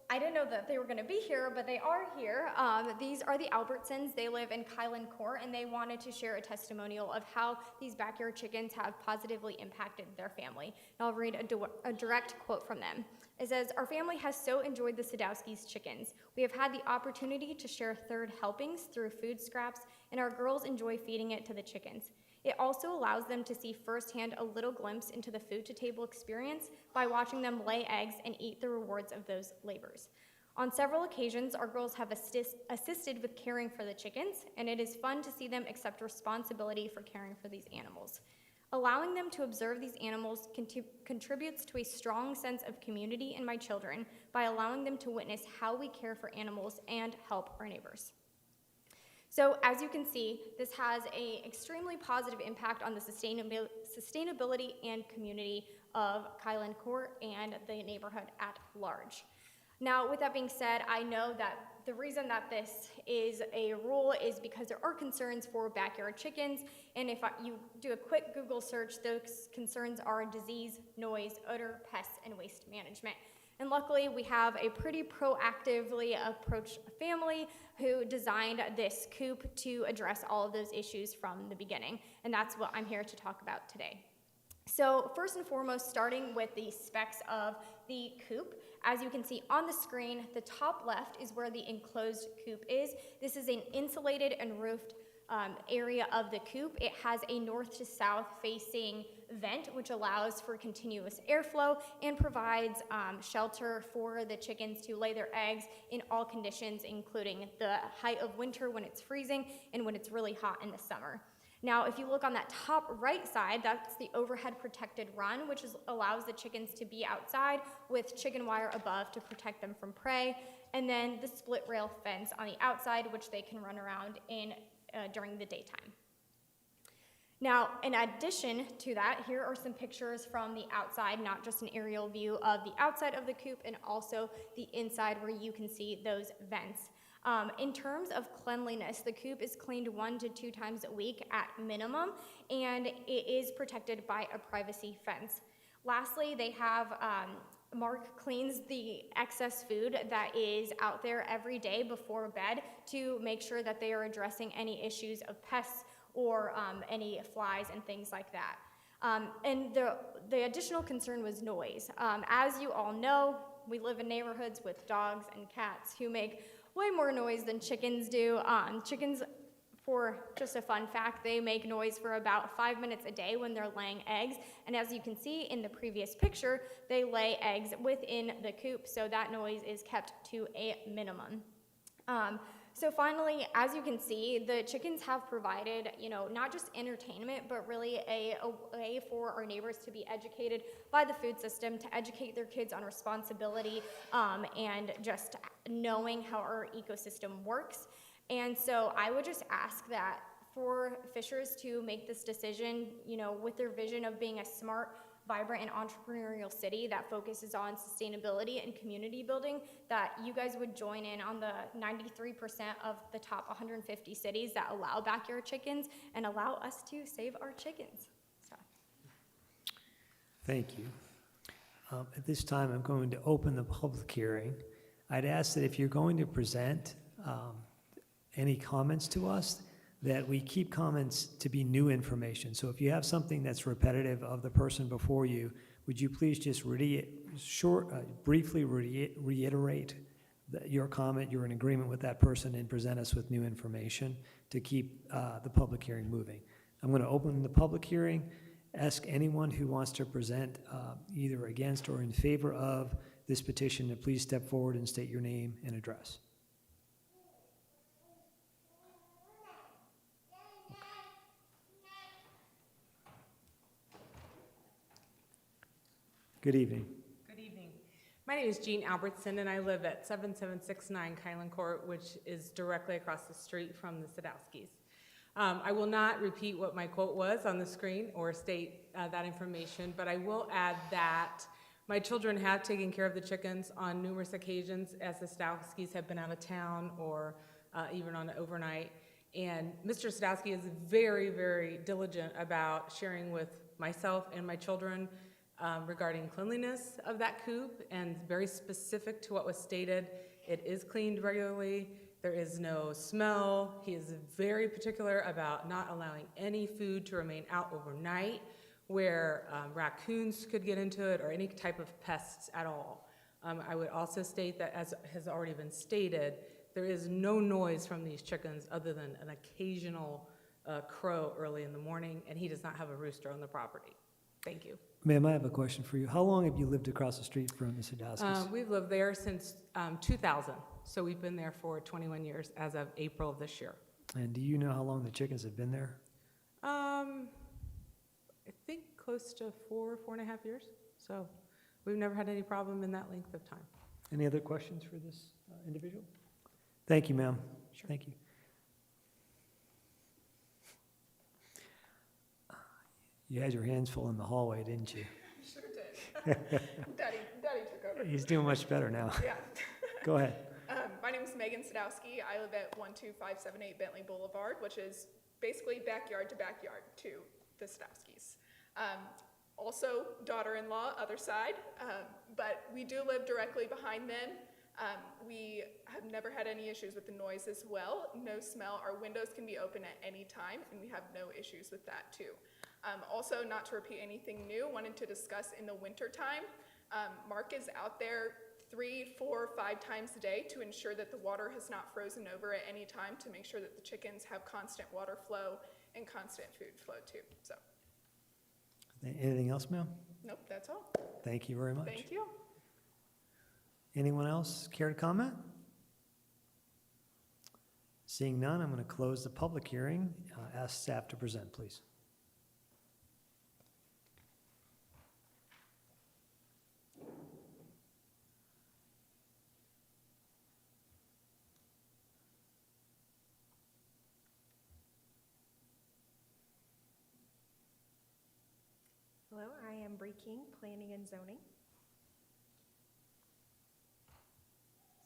I didn't know that they were going to be here, but they are here. These are the Albertsons. They live in Kylan Court, and they wanted to share a testimonial of how these backyard chickens have positively impacted their family. And I'll read a direct quote from them. It says, "Our family has so enjoyed the Sadowski's chickens. We have had the opportunity to share third helpings through food scraps, and our girls enjoy feeding it to the chickens. It also allows them to see firsthand a little glimpse into the food-to-table experience by watching them lay eggs and eat the rewards of those labors. On several occasions, our girls have assisted with caring for the chickens, and it is fun to see them accept responsibility for caring for these animals. Allowing them to observe these animals contributes to a strong sense of community in my children by allowing them to witness how we care for animals and help our neighbors." So as you can see, this has an extremely positive impact on the sustainability and community of Kylan Court and the neighborhood at large. Now, with that being said, I know that the reason that this is a rule is because there are concerns for backyard chickens, and if you do a quick Google search, those concerns are disease, noise, odor, pests, and waste management. And luckily, we have a pretty proactively approached family who designed this coop to address all of those issues from the beginning. And that's what I'm here to talk about today. So first and foremost, starting with the specs of the coop. As you can see on the screen, the top left is where the enclosed coop is. This is an insulated and roofed area of the coop. It has a north to south facing vent, which allows for continuous airflow and provides shelter for the chickens to lay their eggs in all conditions, including the height of winter when it's freezing and when it's really hot in the summer. Now, if you look on that top right side, that's the overhead protected run, which allows the chickens to be outside with chicken wire above to protect them from prey, and then the split rail fence on the outside, which they can run around in during the daytime. Now, in addition to that, here are some pictures from the outside, not just an aerial view of the outside of the coop, and also the inside where you can see those vents. In terms of cleanliness, the coop is cleaned 1 to 2 times a week at minimum, and it is protected by a privacy fence. Lastly, they have Mark cleans the excess food that is out there every day before bed to make sure that they are addressing any issues of pests or any flies and things like that. And the additional concern was noise. As you all know, we live in neighborhoods with dogs and cats who make way more noise than chickens do. Chickens, for just a fun fact, they make noise for about 5 minutes a day when they're laying eggs. And as you can see in the previous picture, they lay eggs within the coop, so that noise is kept to a minimum. So finally, as you can see, the chickens have provided, not just entertainment, but really a way for our neighbors to be educated by the food system, to educate their kids on responsibility, and just knowing how our ecosystem works. And so I would just ask that for Fishers to make this decision, with their vision of being a smart, vibrant, and entrepreneurial city that focuses on sustainability and community building, that you guys would join in on the 93% of the top 150 cities that allow backyard chickens and allow us to save our chickens. So. Thank you. At this time, I'm going to open the public hearing. I'd ask that if you're going to present any comments to us, that we keep comments to be new information. So if you have something that's repetitive of the person before you, would you please just briefly reiterate your comment, you're in agreement with that person, and present us with new information to keep the public hearing moving. I'm going to open the public hearing, ask anyone who wants to present either against or in favor of this petition to please step forward and state your name and address. Good evening. Good evening. My name is Jean Albertson, and I live at 7769 Kylan Court, which is directly across the street from the Sadowskis. I will not repeat what my quote was on the screen or state that information, but I will add that my children have taken care of the chickens on numerous occasions as the Sadowskis have been out of town or even on an overnight. And Mr. Sadowski is very, very diligent about sharing with myself and my children regarding cleanliness of that coop, and very specific to what was stated. It is cleaned regularly. There is no smell. He is very particular about not allowing any food to remain out overnight where raccoons could get into it or any type of pests at all. I would also state that, as has already been stated, there is no noise from these chickens other than an occasional crow early in the morning, and he does not have a rooster on the property. Thank you. Ma'am, I have a question for you. How long have you lived across the street from the Sadowskis? We've lived there since 2000, so we've been there for 21 years as of April of this year. And do you know how long the chickens have been there? I think close to 4.5 years. So we've never had any problem in that length of time. Any other questions for this individual? Thank you, ma'am. Sure. Thank you. You had your hands full in the hallway, didn't you? Sure did. Daddy took over. He's doing much better now. Yeah. Go ahead. My name is Megan Sadowski. I live at 12578 Bentley Boulevard, which is basically backyard to backyard to the Sadowskis. Also, daughter-in-law, other side, but we do live directly behind them. We have never had any issues with the noise as well. No smell. Our windows can be open at any time, and we have no issues with that too. Also, not to repeat anything new, wanted to discuss in the winter time. Mark is out there 3, 4, 5 times a day to ensure that the water has not frozen over at any time, to make sure that the chickens have constant water flow and constant food flow too. So. Anything else, ma'am? Nope, that's all. Thank you very much. Thank you. Anyone else care to comment? Seeing none, I'm going to close the public hearing. Ask staff to present, please. Hello, I am Bree King, Planning and Zoning.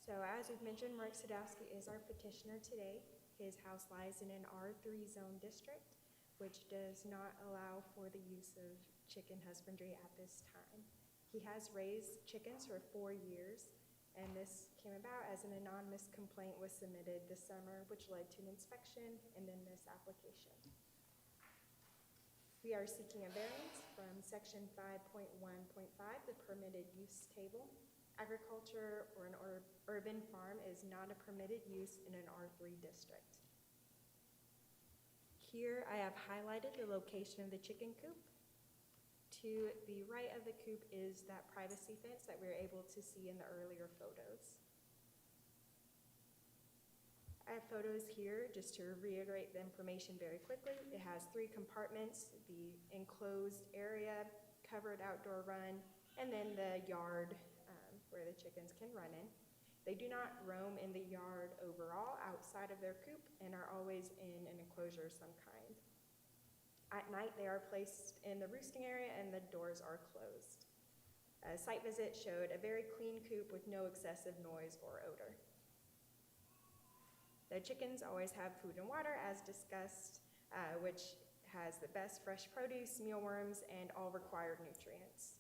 So as we've mentioned, Mark Sadowski is our petitioner today. His house lies in an R3 zone district, which does not allow for the use of chicken husbandry at this time. He has raised chickens for 4 years, and this came about as an anonymous complaint was submitted this summer, which led to an inspection and then this application. We are seeking a variance from section 5.1.5, the permitted use table. Agriculture or an urban farm is not a permitted use in an R3 district. Here I have highlighted the location of the chicken coop. To the right of the coop is that privacy fence that we were able to see in the earlier photos. I have photos here just to reiterate the information very quickly. It has 3 compartments: the enclosed area, covered outdoor run, and then the yard where the chickens can run in. They do not roam in the yard overall outside of their coop and are always in an enclosure of some kind. At night, they are placed in the roosting area and the doors are closed. A site visit showed a very clean coop with no excessive noise or odor. The chickens always have food and water, as discussed, which has the best fresh produce, mealworms, and all required nutrients.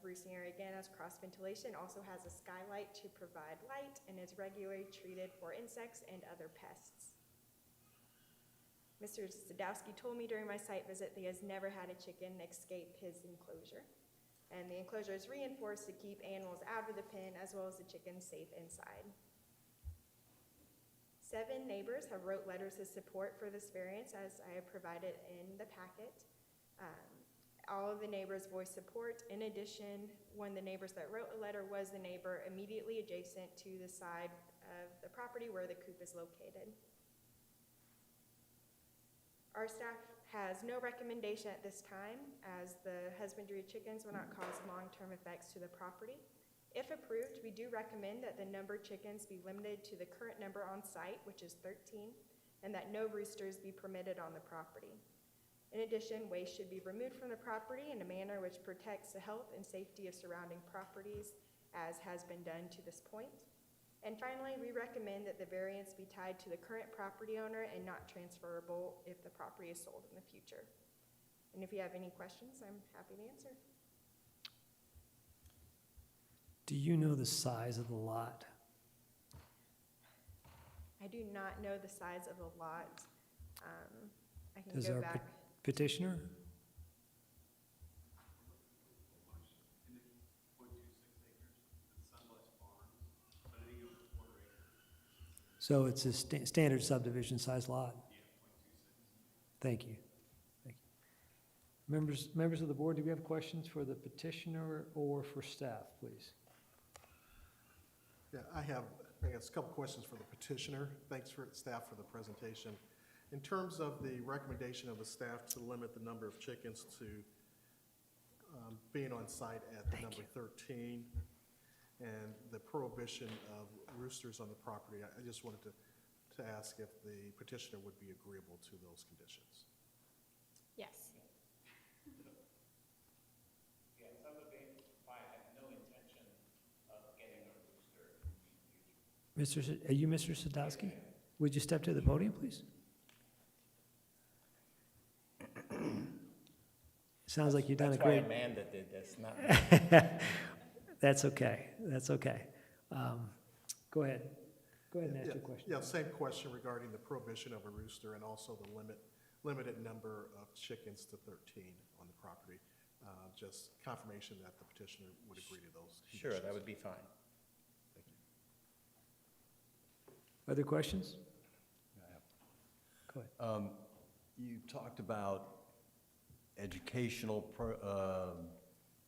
Roosting area again has cross ventilation, also has a skylight to provide light, and is regularly treated for insects and other pests. Mr. Sadowski told me during my site visit that he has never had a chicken escape his enclosure. And the enclosure is reinforced to keep animals out of the pen as well as the chickens safe inside. 7 neighbors have wrote letters of support for this variance, as I have provided in the packet. All of the neighbors voiced support. In addition, one of the neighbors that wrote a letter was the neighbor immediately adjacent to the side of the property where the coop is located. Our staff has no recommendation at this time, as the husbandry of chickens will not cause long-term effects to the property. If approved, we do recommend that the number of chickens be limited to the current number on site, which is 13, and that no roosters be permitted on the property. In addition, waste should be removed from the property in a manner which protects the health and safety of surrounding properties, as has been done to this point. And finally, we recommend that the variance be tied to the current property owner and not transferable if the property is sold in the future. And if you have any questions, I'm happy to answer. Do you know the size of the lot? I do not know the size of the lot. I can Does go our back. petitioner? So it's a standard subdivision size lot? Thank you. Thank you. Members of the board, do we have questions for the petitioner or for staff, please? Yeah, I guess, a couple questions for the petitioner. Thanks for staff for the presentation. In terms of the recommendation of the staff to limit the number of chickens to being on site at the number 13 and the prohibition of roosters on the property, I just wanted to ask if the petitioner would be agreeable to those conditions. Yes. Yes, I would be fine. I have no intention of getting a rooster in the future. Are you Mr. Sadowski? Would you step to the podium, please? Sounds like you've done a great. That's why Amanda did this, not me. That's okay. That's okay. Go ahead. Go ahead and ask your question. Yeah, same question regarding the prohibition of a rooster and also the limited number of chickens to 13 on the property. Just confirmation that the petitioner would agree to those conditions. Sure, that would be fine. Thank you. Other questions? Go ahead. You talked about educational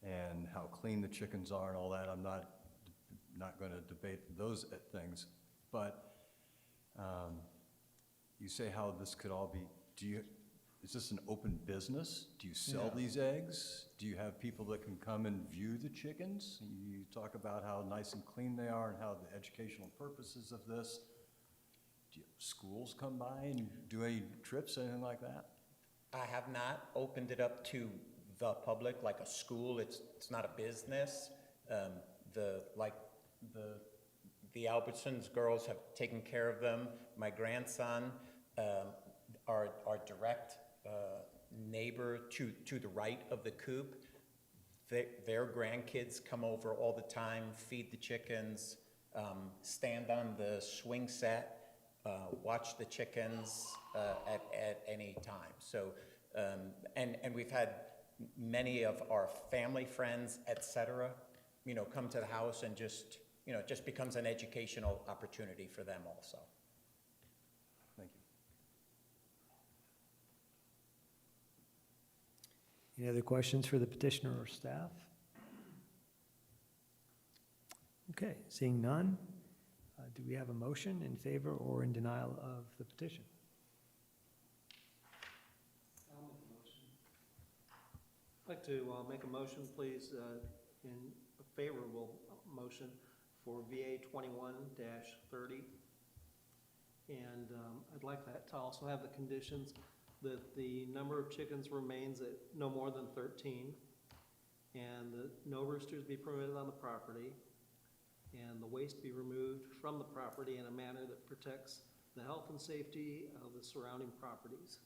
and how clean the chickens are and all that. I'm not going to debate those things, but you say how this could all be. Is this an open business? Do you sell these eggs? Do you have people that can come and view the chickens? You talk about how nice and clean they are and how the educational purposes of this. Do schools come by and do any trips, anything like that? I have not opened it up to the public like a school. It's not a business. The Albertsons girls have taken care of them. My grandson, our direct neighbor to the right of the coop, their grandkids come over all the time, feed the chickens, stand on the swing set, watch the chickens at any time. So, and we've had many of our family friends, et cetera, come to the house and just becomes an educational opportunity for them also. Thank you. Any other questions for the petitioner or staff? Okay, seeing none, do we have a motion in favor or in denial of the petition? I'll make a motion. I'd like to make a motion, please, in a favorable motion for VA 21-30. And I'd like that to also have the conditions that the number of chickens remains at no more than 13, and that no roosters be permitted on the property, and the waste be removed from the property in a manner that protects the health and safety of the surrounding properties.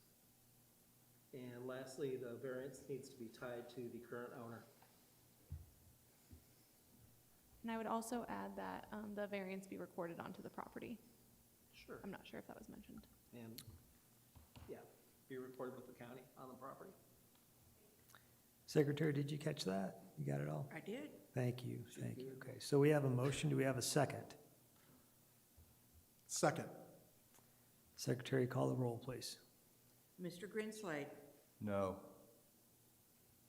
And lastly, the variance needs to be tied to the current owner. And I would also add that the variance be recorded onto the property. Sure. I'm not sure if that was mentioned. And, yeah, be recorded with the county on the property. Secretary, did you catch that? You got it all? I did. Thank you, thank you. Okay, so we have a motion. Do we have a second? Second. Secretary, call the roll, please. Mr. Grinslade, No.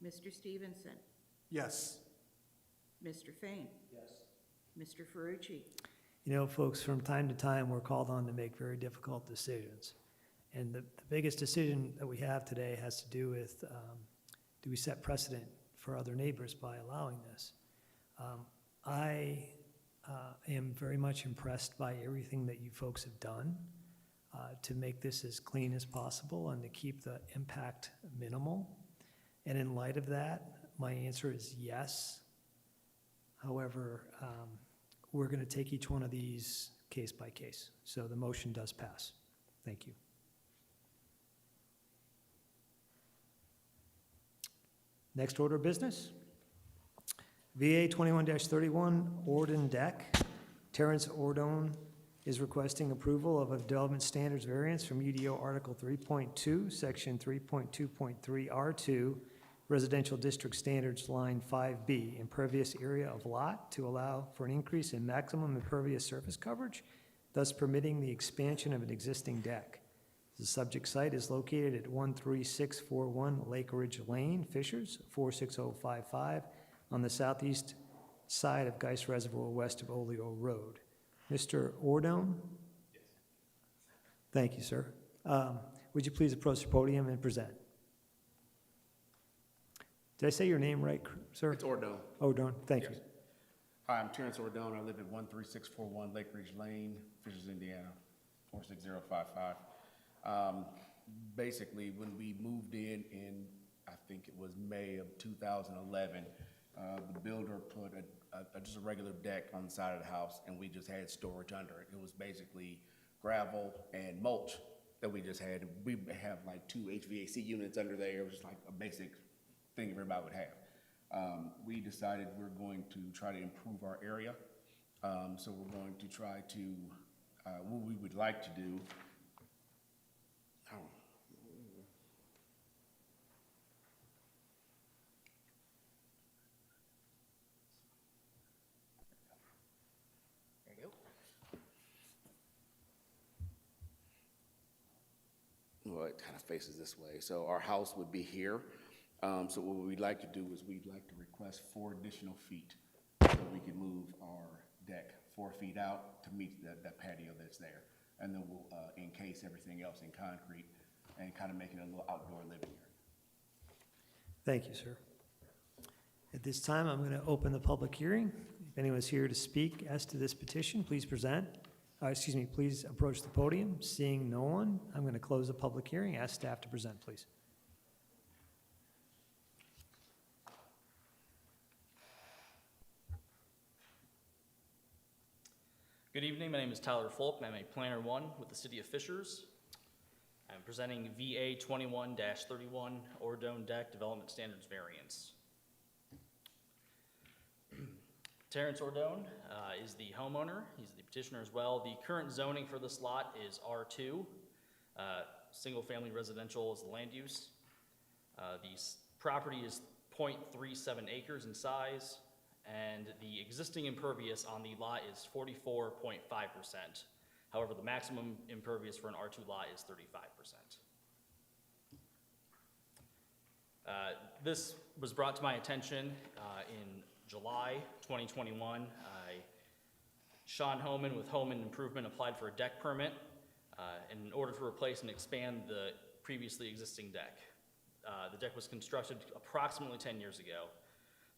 Mr. Stevenson, Yes. Mr. Fain. Yes. Mr. Ferrucci. You know, folks, from time to time, we're called on to make very difficult decisions. And the biggest decision that we have today has to do with, do we set precedent for other neighbors by allowing this? I am very much impressed by everything that you folks have done to make this as clean as possible and to keep the impact minimal. And in light of that, my answer is yes. However, we're going to take each one of these case by case. So the motion does pass. Thank you. Next order of business. VA 21-31 Orden Deck. Terrence Ordone is requesting approval of a development standards variance from UDO Article 3.2, Section 3.2.3 R2, Residential District Standards, Line 5B, impervious area of lot to allow for an increase in maximum impervious surface coverage, thus permitting the expansion of an existing deck. The subject site is located at 13641 Lake Ridge Lane, Fishers, 46055, on the southeast side of Geist Reservoir, west of Oleo Road. Mr. Ordone? Yes. Thank you, sir. Would you please approach the podium and present? Did I say your name right, sir? It's Ordone. Ordone, thank you. Hi, I'm Terrence Ordone. I live at 13641 Lake Ridge Lane, Fishers, Indiana, 46055. Basically, when we moved in I think it was May of 2011, the builder put just a regular deck on the side of the house, and we just had storage under it. It was basically gravel and mulch that we just had. We have like 2 HVAC units under there. It was just like a basic thing everybody would have. We decided we're going to try to improve our area. So we're going to try to, what we would like to do, well, it kind of faces this way. So our house would be here. So what we'd like to do is we'd like to request 4 additional feet so we can move our deck 4 feet out to meet that patio that's there. And then we'll encase everything else in concrete and kind of make it a little outdoor living area. Thank you, sir. At this time, I'm going to open the public hearing. If anyone's here to speak as to this petition, please present. Please approach the podium. Seeing no one, I'm going to close the public hearing. Ask staff to present, please. Good evening. My name is Tyler Folk, and I'm a Planner 1 with the City of Fishers. I'm presenting VA 21-31 Ordone Deck Development Standards Variance. Terrence Ordone is the homeowner. He's the petitioner as well. The current zoning for this lot is R2. Single-family residential is the land use. The property is 0.37 acres in size, and the existing impervious on the lot is 44.5%. However, the maximum impervious for an R2 lot is 35%. This was brought to my attention in July 2021. Sean Homan with Homan Improvement applied for a deck permit in order to replace and expand the previously existing deck. The deck was constructed approximately 10 years ago.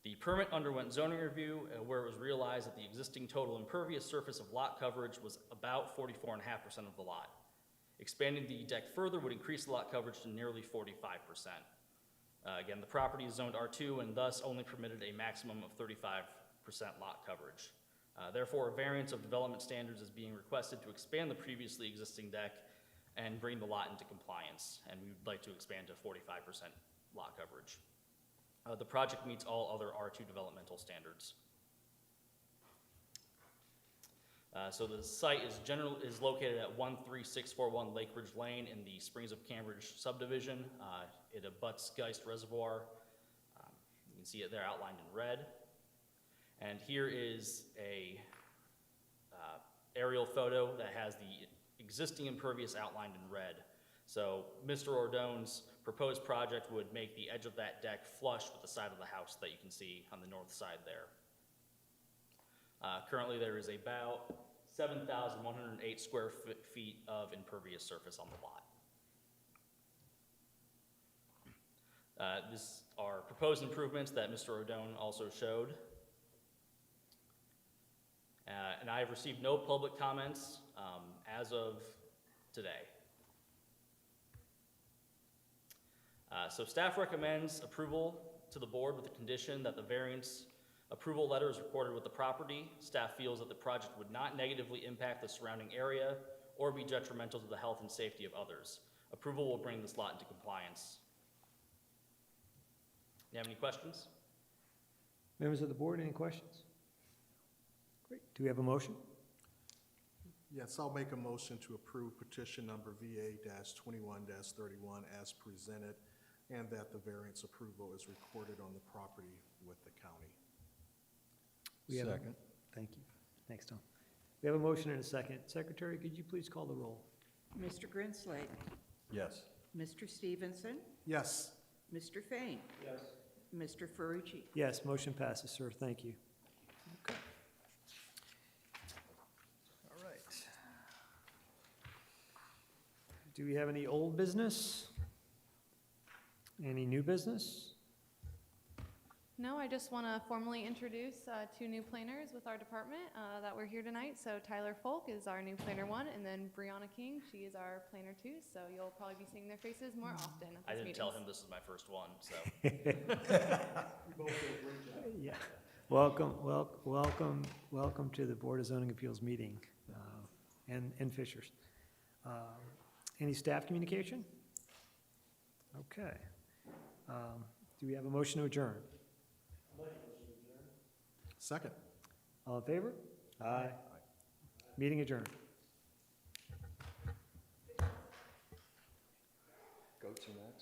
The permit underwent zoning review where it was realized that the existing total impervious surface of lot coverage was about 44.5% of the lot. Expanding the deck further would increase the lot coverage to nearly 45%. Again, the property is zoned R2 and thus only permitted a maximum of 35% lot coverage. Therefore, a variance of development standards is being requested to expand the previously existing deck and bring the lot into compliance, and we would like to expand to 45% lot coverage. The project meets all other R2 developmental standards. So the site is located at 13641 Lake Ridge Lane in the Springs of Cambridge subdivision. It abuts Geist Reservoir. can see it there outlined in red. And here is a aerial photo that has the existing impervious outlined in red. So Mr. Ordone's proposed project would make the edge of that deck flush with the side of the house that you can see on the north side there. Currently, there is about 7,108 square feet of impervious surface on the lot. These are proposed improvements that Mr. Ordone also showed. And I have received no public comments as of today. So staff recommends approval to the board with the condition that the variance approval letter is recorded with the property. Staff feels that the project would not negatively impact the surrounding area or be detrimental to the health and safety of others. Approval will bring this lot into compliance. You have any questions? Members of the board, any questions? Great. Do we have a motion? Yes, I'll make a motion to approve petition number VA-21-31 as presented, and that the variance approval is recorded on the property with the county. Second. Thank you. Thanks, Tom. We have a motion and a second. Secretary, could you please call the roll? Mr. Grinslade. Yes. Mr. Stevenson. Yes. Mr. Fain. Yes. Mr. Ferrucci. Yes, motion passes, sir. Thank you. Okay. All right. Do we have any old business? Any new business? No, I just want to formally introduce two new planners with our department that were here tonight. So Tyler Folk is our new planner 1, and then Brianna King, she is our planner 2. So you'll probably be seeing their faces more often at I these didn't tell meetings. him this is my first one, so. Yeah. Welcome to the Board of Zoning Appeals meeting, and Fishers. Any staff communication? Okay. Do we have a motion to adjourn? Second. All in favor? Aye. Meeting adjourned. Goats or not?